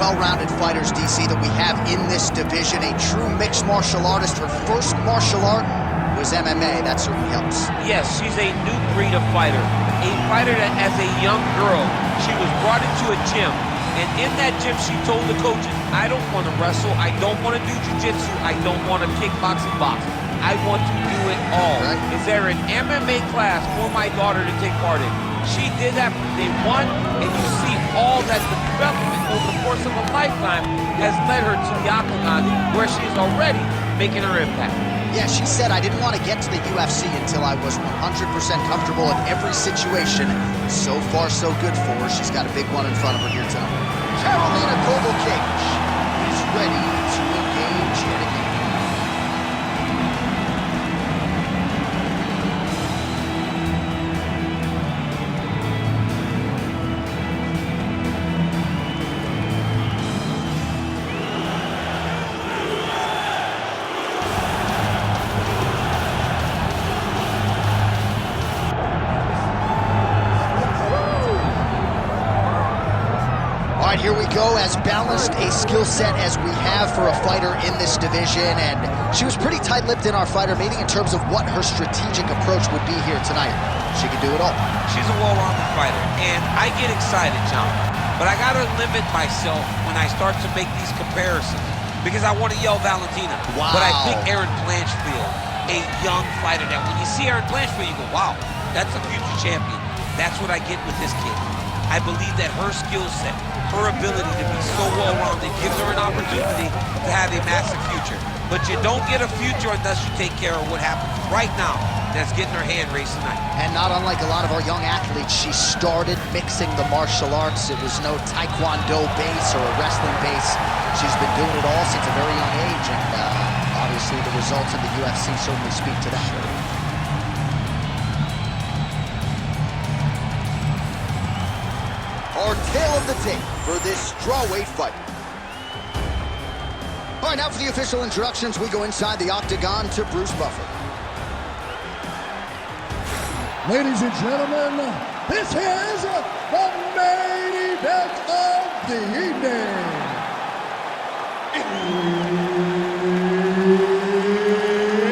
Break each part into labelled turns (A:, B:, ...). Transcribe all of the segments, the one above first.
A: well-rounded fighters, DC, that we have in this division. A true mixed martial artist. Her first martial art was MMA. That certainly helps.
B: Yes, she's a new breed of fighter. A fighter that, as a young girl, she was brought into a gym. And in that gym, she told the coaches, I don't want to wrestle. I don't want to do jiu-jitsu. I don't want to kickbox and box. I want to do it all. Right. Is there an MMA class for my daughter to take part in? She did that from day one, and you see all that development over the course of a lifetime has led her to the octagon, where she is already making her impact.
A: Yeah, she said, I didn't want to get to the UFC until I was 100% comfortable in every situation. So far, so good for her. She's got a big one in front of her here tonight. Karolina Kowalkiewicz is ready to engage yet again. All right, here we go. As balanced a skill set as we have for a fighter in this division, and she was pretty tight-lipped in our fighter meeting in terms of what her strategic approach would be here tonight. She can do it all.
B: She's a well-rounded fighter, and I get excited, John, but I gotta limit myself when I start to make these comparisons, because I want to yell Valentina.
A: Wow.
B: But I think Erin Blanchfield, a young fighter, that when you see Erin Blanchfield, you go, wow, that's a future champion. That's what I get with this kid. I believe that her skill set, her ability to be so well-rounded gives her an opportunity to have a massive future. But you don't get a future unless you take care of what happens right now. That's getting her hand raised tonight.
A: And not unlike a lot of our young athletes, she started mixing the martial arts. It was no taekwondo base or a wrestling base. She's been doing it all since a very young age, and obviously the results in the UFC certainly speak to that. Our tale of the tape for this strawweight fight. All right, now for the official introductions, we go inside the octagon to Bruce Buffer.
C: Ladies and gentlemen, this is the main event of the evening.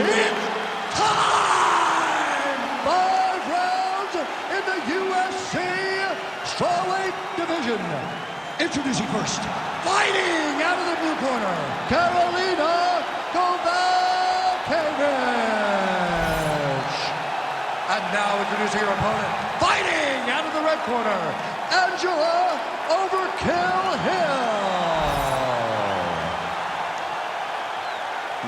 C: It's time! 5 rounds in the UFC strawweight division. Introducing first, fighting out of the blue corner, Karolina Kowalkiewicz. And now introducing her opponent, fighting out of the red corner, Angela Overkill Hill.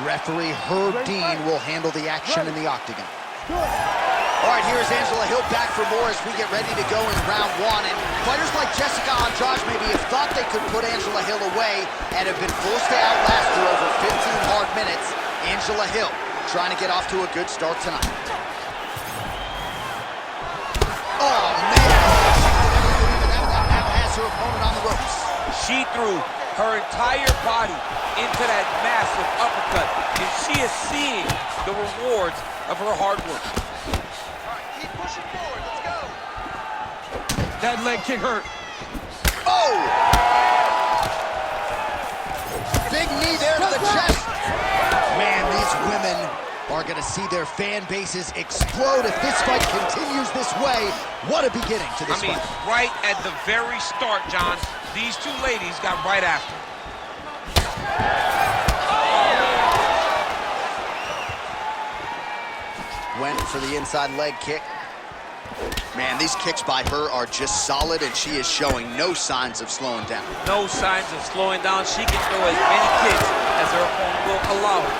A: Referee Herb Dean will handle the action in the octagon. All right, here's Angela Hill back for more as we get ready to go in round one. And fighters like Jessica Andrade maybe have thought they could put Angela Hill away and have been forced to outlast her over 15 hard minutes. Angela Hill trying to get off to a good start tonight. Oh, man. Now has her opponent on the ropes.
B: She threw her entire body into that massive uppercut, and she is seeing the rewards of her hard work.
D: All right, keep pushing forward. Let's go.
B: That leg kick hurt.
A: Oh! Big knee there to the chest. Man, these women are going to see their fan bases explode if this fight continues this way. What a beginning to this fight.
B: Right at the very start, John, these two ladies got right after.
A: Went for the inside leg kick. Man, these kicks by her are just solid, and she is showing no signs of slowing down.
B: No signs of slowing down. She can throw as many kicks as her opponent will allow her.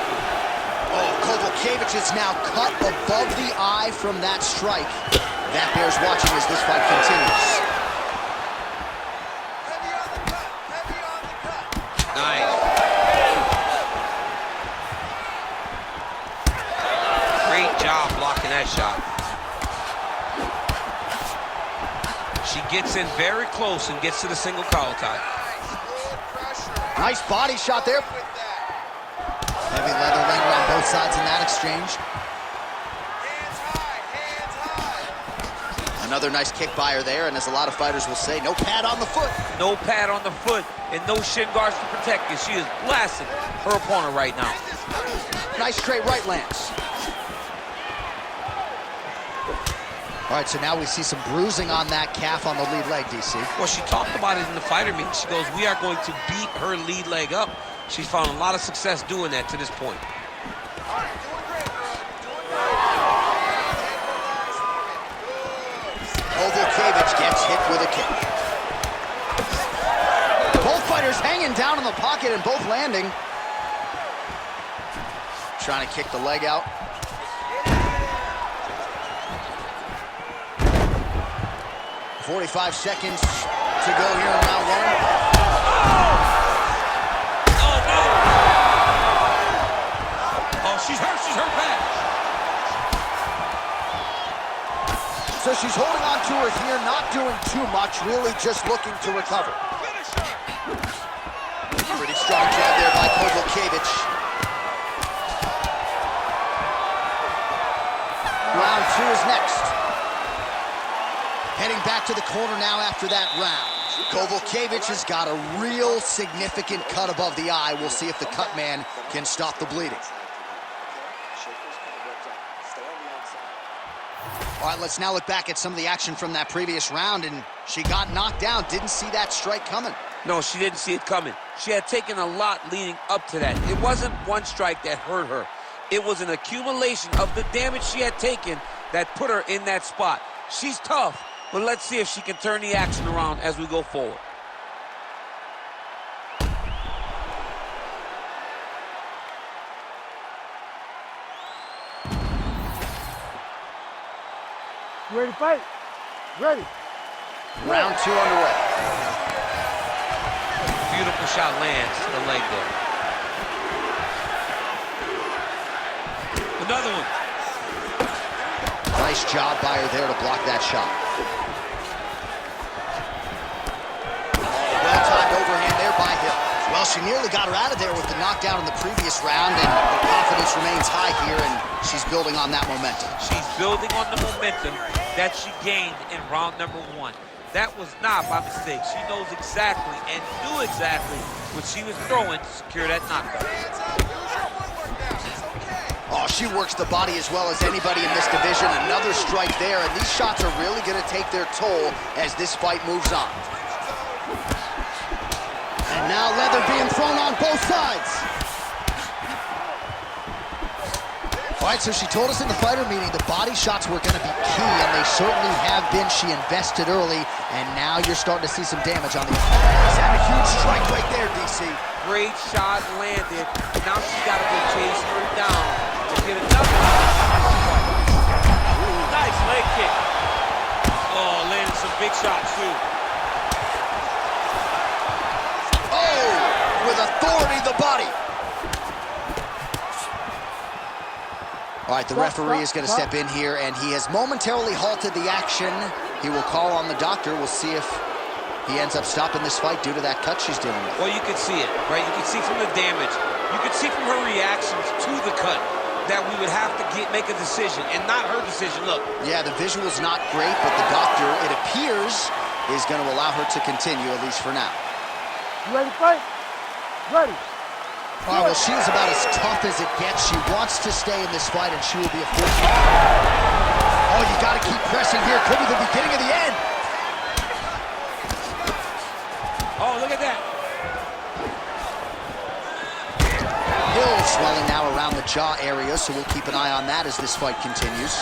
A: Oh, Kowalkiewicz is now cut above the eye from that strike. That bears watching as this fight continues.
D: Heavy on the cut. Heavy on the cut.
B: Nice. Great job blocking that shot. She gets in very close and gets to the single collar tie.
A: Nice body shot there. Heavy leather laying around both sides in that exchange.
D: Hands high, hands high.
A: Another nice kick by her there, and as a lot of fighters will say, no pad on the foot.
B: No pad on the foot and no shin guards to protect it. She is blasting her opponent right now.
A: Nice straight right lands. All right, so now we see some bruising on that calf on the lead leg, DC.
B: Well, she talked about it in the fighter meeting. She goes, we are going to beat her lead leg up. She's found a lot of success doing that to this point.
A: Kowalkiewicz gets hit with a kick. Both fighters hanging down in the pocket and both landing. Trying to kick the leg out. "45 seconds to go here in round one."
B: Oh, no! Oh, she's hurt bad.
A: So she's holding on to her here, not doing too much, really just looking to recover. Pretty strong jab there by Kowalkiewicz. Round two is next. Heading back to the corner now after that round. Kowalkiewicz has got a real significant cut above the eye. We'll see if the cut man can stop the bleeding. All right, let's now look back at some of the action from that previous round, and she got knocked down. Didn't see that strike coming.
B: No, she didn't see it coming. She had taken a lot leading up to that. It wasn't one strike that hurt her. It was an accumulation of the damage she had taken that put her in that spot. She's tough, but let's see if she can turn the action around as we go forward.
E: Ready to fight? Ready.
A: Round two underway.
B: Beautiful shot lands to the leg there. Another one.
A: Nice job by her there to block that shot. Well-timed overhand there by Hill. Well, she nearly got her out of there with the knockdown in the previous round, and her confidence remains high here, and she's building on that momentum.
B: She's building on the momentum that she gained in round number one. That was not by mistake. She knows exactly and knew exactly what she was throwing to secure that knockdown.
A: Oh, she works the body as well as anybody in this division. Another strike there, and these shots are really going to take their toll as this fight moves on. And now leather being thrown on both sides. All right, so she told us in the fighter meeting the body shots were going to be key, and they certainly have been. She invested early, and now you're starting to see some damage on the She's had a huge strike right there, DC.
B: Great shot landed. Now she's got to go chase her down to get another. Ooh, nice leg kick. Oh, landed some big shots, too.
A: Oh, with authority, the body. All right, the referee is going to step in here, and he has momentarily halted the action. He will call on the doctor. We'll see if he ends up stopping this fight due to that cut she's dealing with.
B: Well, you can see it, right? You can see from the damage. You can see from her reactions to the cut that we would have to make a decision, and not her decision. Look.
A: Yeah, the visual's not great, but the doctor, it appears, is going to allow her to continue, at least for now.
E: You ready to fight? Ready.
A: All right, well, she is about as tough as it gets. She wants to stay in this fight, and she will be a force. Oh, you got to keep pressing here. Could be the beginning of the end.
B: Oh, look at that.
A: Hill swelling now around the jaw area, so we'll keep an eye on that as this fight continues.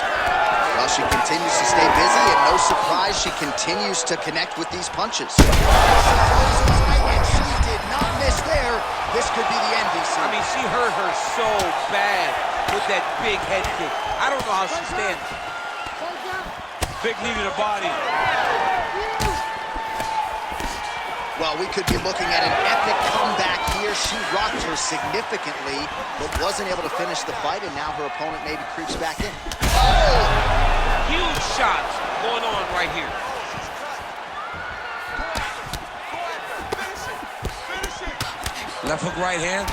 A: Well, she continues to stay busy, and no surprise, she continues to connect with these punches. And she did not miss there. This could be the end, DC.
B: I mean, she hurt her so bad with that big head kick. I don't know how she stands. Big knee to the body.
A: Well, we could be looking at an epic comeback here. She rocked her significantly, but wasn't able to finish the fight, and now her opponent maybe creeps back in. Oh!
B: Huge shots going on right here. Left hook, right hand.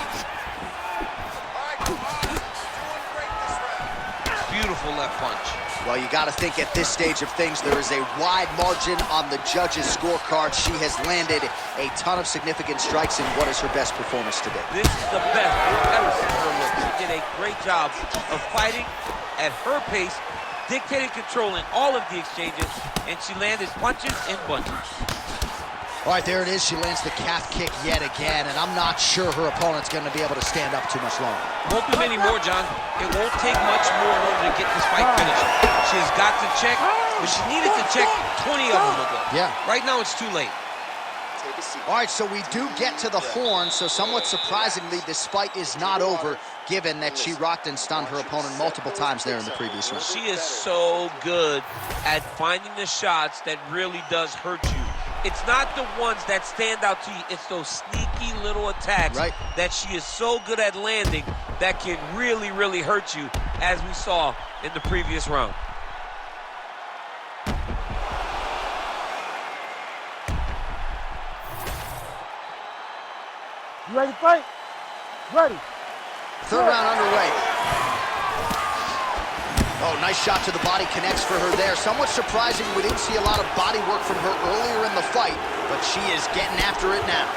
B: Beautiful left punch.
A: Well, you got to think at this stage of things, there is a wide margin on the judges' scorecard. She has landed a ton of significant strikes in what is her best performance today.
B: This is the best we've ever seen her look. She did a great job of fighting at her pace, dictating, controlling all of the exchanges, and she landed punches in bunches.
A: All right, there it is. She lands the calf kick yet again, and I'm not sure her opponent's going to be able to stand up too much longer.
B: Won't be many more, John. It won't take much more in order to get this fight finished. She has got to check, but she needed to check 20 of them ago.
A: Yeah.
B: Right now, it's too late.
A: All right, so we do get to the horn, so somewhat surprisingly, this fight is not over, given that she rocked and stunned her opponent multiple times there in the previous round.
B: She is so good at finding the shots that really does hurt you. It's not the ones that stand out to you. It's those sneaky little attacks that she is so good at landing that can really, really hurt you, as we saw in the previous round.
E: You ready to fight? Ready.
A: Third round underway. Oh, nice shot to the body, connects for her there. Somewhat surprising, we didn't see a lot of body work from her earlier in the fight, but she is getting after it now.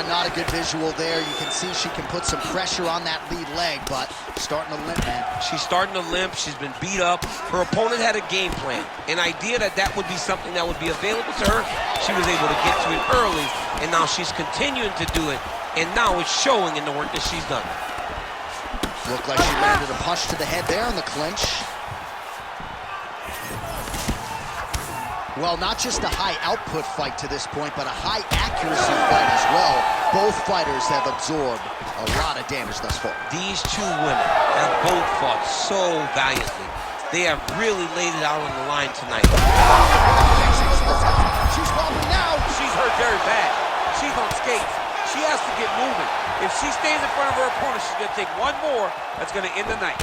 A: Not a good visual there. You can see she can put some pressure on that lead leg, but starting to limp, man.
B: She's starting to limp. She's been beat up. Her opponent had a game plan, an idea that that would be something that would be available to her. She was able to get to it early, and now she's continuing to do it, and now it's showing in the work that she's done.
A: Looked like she landed a punch to the head there in the clinch. Well, not just a high output fight to this point, but a high accuracy fight as well. Both fighters have absorbed a lot of damage thus far.
B: These two women have both fought so valiantly. They have really laid it out on the line tonight.
A: She's falling now.
B: She's hurt very bad. She's on skates. She has to get moving. If she stays in front of her opponent, she's going to take one more. That's going to end the night.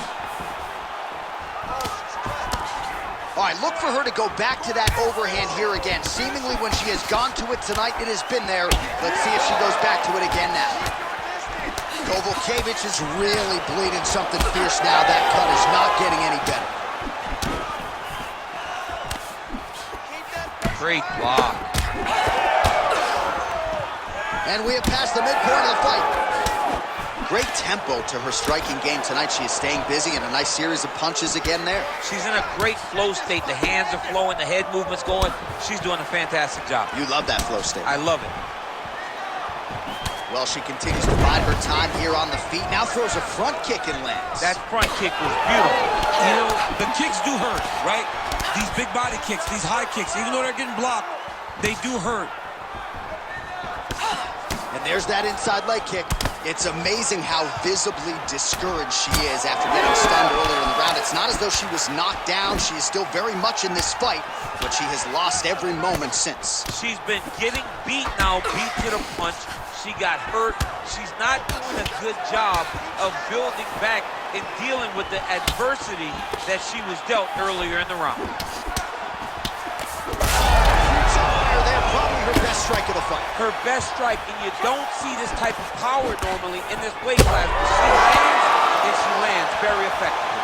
A: All right, look for her to go back to that overhand here again. Seemingly when she has gone to it tonight, it has been there. Let's see if she goes back to it again now. Kowalkiewicz is really bleeding something fierce now. That cut is not getting any better.
B: Great block.
A: And we have passed the midpoint of the fight. Great tempo to her striking game tonight. She is staying busy and a nice series of punches again there.
B: She's in a great flow state. The hands are flowing, the head movement's going. She's doing a fantastic job.
A: You love that flow state.
B: I love it.
A: Well, she continues to bide her time here on the feet. Now throws a front kick and lands.
B: That front kick was beautiful.
F: You know, the kicks do hurt, right? These big body kicks, these high kicks, even though they're getting blocked, they do hurt.
A: And there's that inside leg kick. It's amazing how visibly discouraged she is after getting stunned earlier in the round. It's not as though she was knocked down. She is still very much in this fight, but she has lost every moment since.
B: She's been getting beat now, beat to the punch. She got hurt. She's not doing a good job of building back and dealing with the adversity that she was dealt earlier in the round.
A: Probably her best strike of the fight.
B: Her best strike, and you don't see this type of power normally in this weight class, but she lands, and she lands very effectively.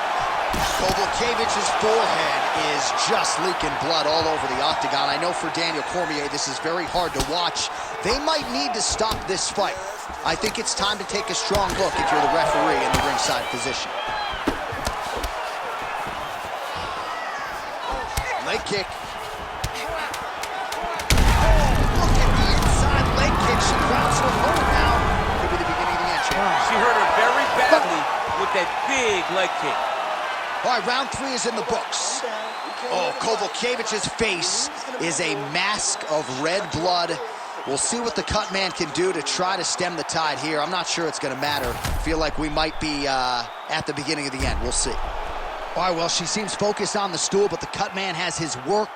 A: Kowalkiewicz's forehead is just leaking blood all over the octagon. I know for Daniel Cormier, this is very hard to watch. They might need to stop this fight. I think it's time to take a strong look if you're the referee in the ringside position. Leg kick. She grounds her opponent now. Could be the beginning of the end, champ.
B: She hurt her very badly with that big leg kick.
A: All right, round 3 is in the books. Oh, Kowalkiewicz's face is a mask of red blood. We'll see what the cut man can do to try to stem the tide here. I'm not sure it's going to matter. Feel like we might be at the beginning of the end. We'll see. All right, well, she seems focused on the stool, but the cut man has his work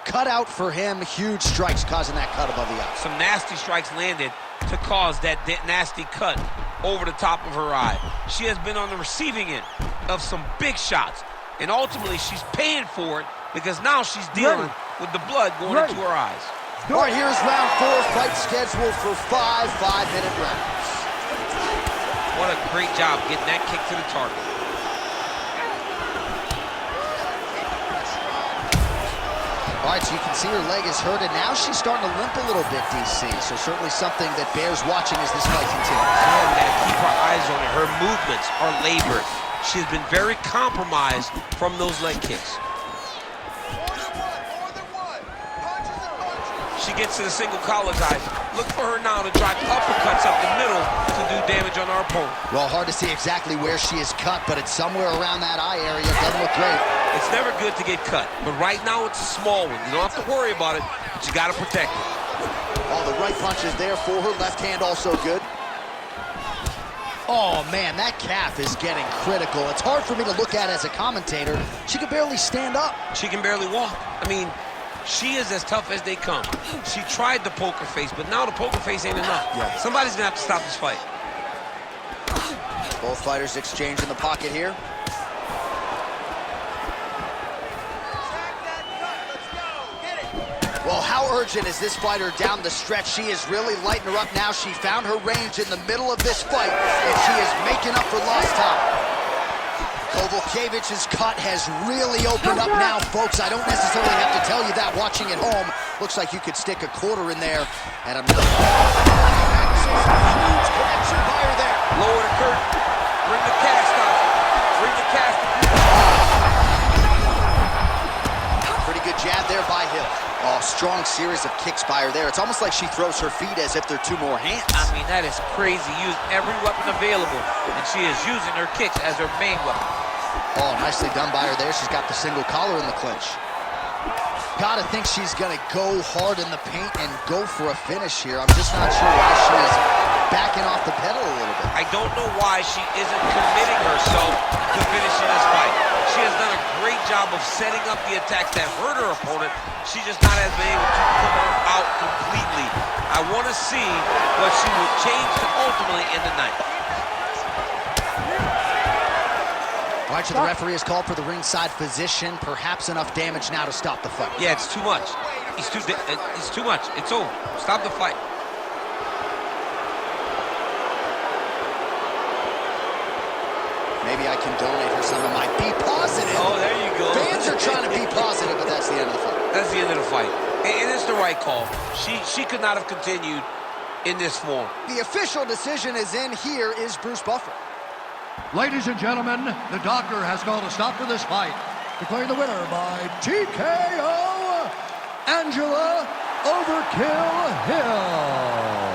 A: cut out for him. Huge strikes causing that cut above the eye.
B: Some nasty strikes landed to cause that nasty cut over the top of her eye. She has been on the receiving end of some big shots, and ultimately she's paying for it because now she's dealing with the blood going into her eyes.
A: All right, here's round 4, fight scheduled for 5 5-minute rounds.
B: What a great job getting that kick to the target.
A: All right, so you can see her leg is hurt, and now she's starting to limp a little bit, DC. So certainly something that bears watching as this fight continues.
B: Yeah, we gotta keep our eyes on it. Her movements are labored. She's been very compromised from those leg kicks.
D: More than one. Punches and punches.
B: She gets to the single collar, guys. Look for her now to drive uppercuts up the middle to do damage on our opponent.
A: Well, hard to see exactly where she is cut, but it's somewhere around that eye area. It doesn't look great.
B: It's never good to get cut, but right now it's a small one. You don't have to worry about it, but you gotta protect it.
A: Oh, the right punch is there for her. Left hand also good. Oh, man, that calf is getting critical. It's hard for me to look at as a commentator. She can barely stand up.
B: She can barely walk. I mean, she is as tough as they come. She tried the poker face, but now the poker face ain't enough.
A: Yeah.
B: Somebody's gonna have to stop this fight.
A: Both fighters exchange in the pocket here. Well, how urgent is this fighter down the stretch? She is really lighting her up now. She found her range in the middle of this fight, and she is making up for lost time. Kowalkiewicz's cut has really opened up now, folks. I don't necessarily have to tell you that watching at home. Looks like you could stick a quarter in there, and I'm not. Huge connection by her there.
B: Lower the curtain. Bring the cast out. Bring the cast.
A: Pretty good jab there by Hill. Oh, strong series of kicks by her there. It's almost like she throws her feet as if they're two more hands.
B: I mean, that is crazy. Use every weapon available, and she is using her kicks as her main weapon.
A: Oh, nicely done by her there. She's got the single collar in the clinch. Gotta think she's gonna go hard in the paint and go for a finish here. I'm just not sure why she's backing off the pedal a little bit.
B: I don't know why she isn't committing herself to finishing this fight. She has done a great job of setting up the attacks that hurt her opponent. She just not has been able to put her out completely. I want to see what she will change to ultimately end the night.
A: All right, so the referee has called for the ringside physician. Perhaps enough damage now to stop the fight.
B: Yeah, it's too much. It's too much. It's over. Stop the fight.
A: Maybe I can donate her some of my Be Positive.
B: Oh, there you go.
A: Fans are trying to be positive, but that's the end of the fight.
B: That's the end of the fight. And it's the right call. She could not have continued in this form.
A: The official decision is in. Here is Bruce Buffer.
C: Ladies and gentlemen, the doctor has called a stop to this fight, declaring the winner by TKO, Angela Overkill Hill.